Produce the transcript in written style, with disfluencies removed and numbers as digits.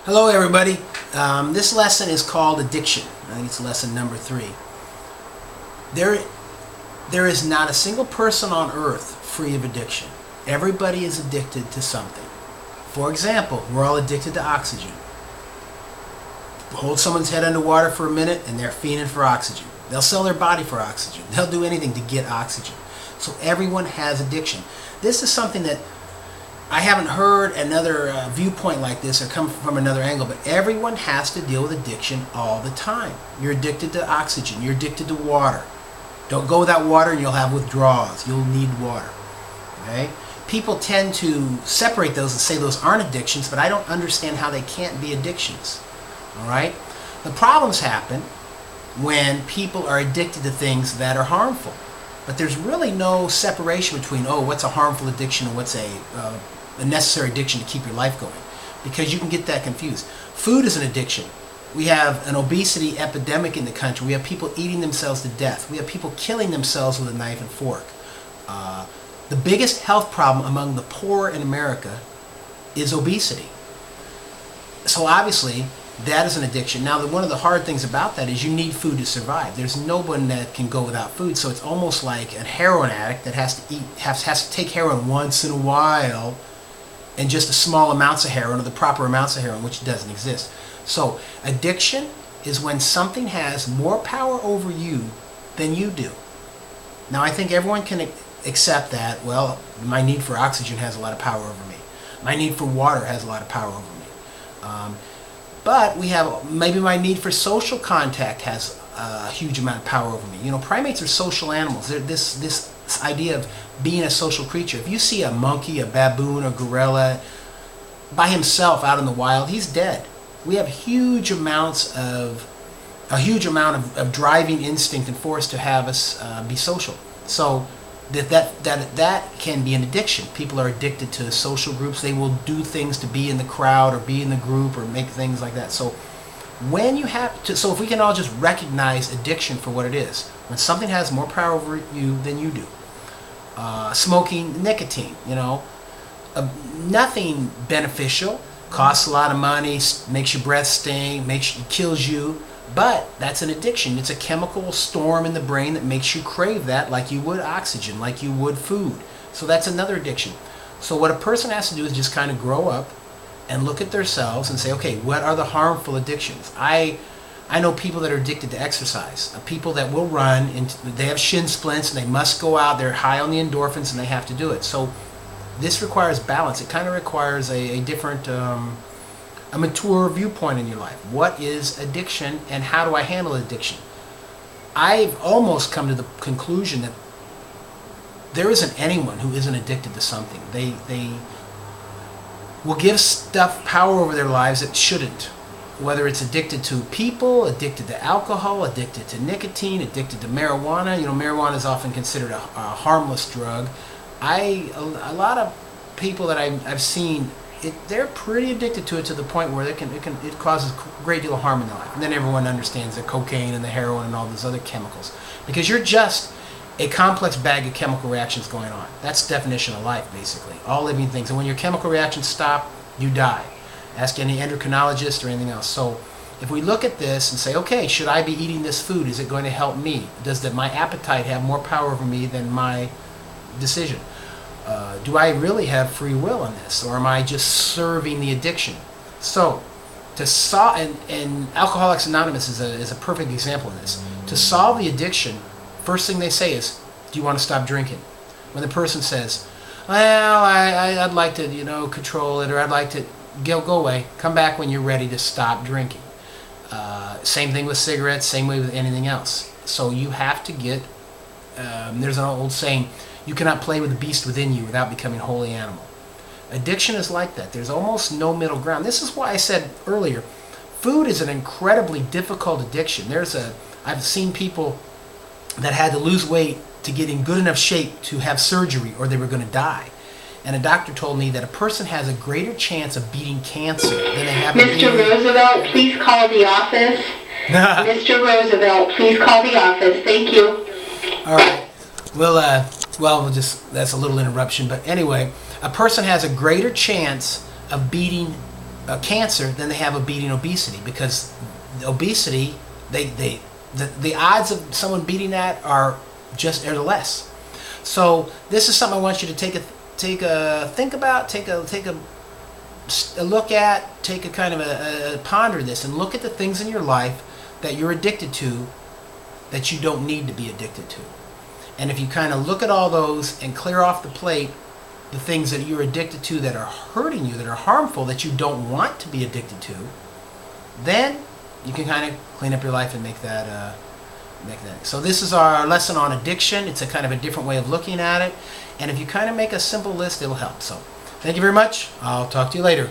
Hello everybody. This lesson is called addiction. I think it's lesson number 3. There is not a single person on earth free of addiction. Everybody is addicted to something. For example, we're all addicted to oxygen. Hold someone's head underwater for a minute and they're fiending for oxygen. They'll sell their body for oxygen. They'll do anything to get oxygen. So everyone has addiction. This is something that I haven't heard another viewpoint like this or come from another angle, but everyone has to deal with addiction all the time. You're addicted to oxygen. You're addicted to water. Don't go without water and you'll have withdrawals. You'll need water. Okay? People tend to separate those and say those aren't addictions, but I don't understand how they can't be addictions. All right? The problems happen when people are addicted to things that are harmful. But there's really no separation between, what's a harmful addiction and what's a necessary addiction to keep your life going. Because you can get that confused. Food is an addiction. We have an obesity epidemic in the country. We have people eating themselves to death. We have people killing themselves with a knife and fork. The biggest health problem among the poor in America is obesity. So obviously, that is an addiction. Now, one of the hard things about that is you need food to survive. There's no one that can go without food, so it's almost like a heroin addict that has to take heroin once in a while, and just the small amounts of heroin or the proper amounts of heroin, which doesn't exist. So addiction is when something has more power over you than you do. Now, I think everyone can accept that, well, my need for oxygen has a lot of power over me. My need for water has a lot of power over me. But we have, maybe my need for social contact has a huge amount of power over me. You know, primates are social animals. They're this idea of being a social creature. If you see a monkey, a baboon, a gorilla by himself out in the wild, he's dead. We have huge amounts of driving instinct and force to have us be social. So that can be an addiction. People are addicted to social groups. They will do things to be in the crowd or be in the group or make things like that. So if we can all just recognize addiction for what it is, when something has more power over you than you do. Smoking nicotine, nothing beneficial, costs a lot of money, makes your breath stink, kills you. But that's an addiction. It's a chemical storm in the brain that makes you crave that like you would oxygen, like you would food. So that's another addiction. So what a person has to do is just kind of grow up and look at themselves and say, okay, what are the harmful addictions? I know people that are addicted to exercise, people that will run, and they have shin splints and they must go out, they're high on the endorphins and they have to do it. So this requires balance. It kind of requires a different a mature viewpoint in your life. What is addiction and how do I handle addiction? I've almost come to the conclusion that there isn't anyone who isn't addicted to something. They will give stuff power over their lives that shouldn't. Whether it's addicted to people, addicted to alcohol, addicted to nicotine, addicted to marijuana. Marijuana is often considered a harmless drug. A lot of people that I've seen, they're pretty addicted to it to the point where it causes a great deal of harm in their life. And then everyone understands the cocaine and the heroin and all those other chemicals. Because you're just a complex bag of chemical reactions going on. That's the definition of life, basically. All living things. And when your chemical reactions stop, you die. Ask any endocrinologist or anything else. So if we look at this and say, okay, should I be eating this food? Is it going to help me? Does my appetite have more power over me than my decision? Do I really have free will in this, or am I just serving the addiction? So, and Alcoholics Anonymous is a perfect example of this. To solve the addiction, first thing they say is, do you want to stop drinking? When the person says, well, I'd like to, control it, or I'd like to, go away. Come back when you're ready to stop drinking. Same thing with cigarettes, same way with anything else. So you have to get, there's an old saying, you cannot play with the beast within you without becoming wholly animal. Addiction is like that. There's almost no middle ground. This is why I said earlier, food is an incredibly difficult addiction. I've seen people that had to lose weight to get in good enough shape to have surgery or they were going to die. And a doctor told me that a person has a greater chance of beating cancer than they have. Mr. Roosevelt, please call the office. Mr. Roosevelt, please call the office. Thank you. All right. That's a little interruption, but anyway, a person has a greater chance of beating cancer than they have of beating obesity, because obesity, the odds of someone beating that are less. So this is something I want you to think about, take a look at, take a kind of a ponder this, and look at the things in your life that you're addicted to that you don't need to be addicted to. And if you kind of look at all those and clear off the plate the things that you're addicted to that are hurting you, that are harmful, that you don't want to be addicted to, then you can kind of clean up your life and make that. So this is our lesson on addiction. It's a kind of a different way of looking at it. And if you kind of make a simple list, it'll help. So thank you very much. I'll talk to you later.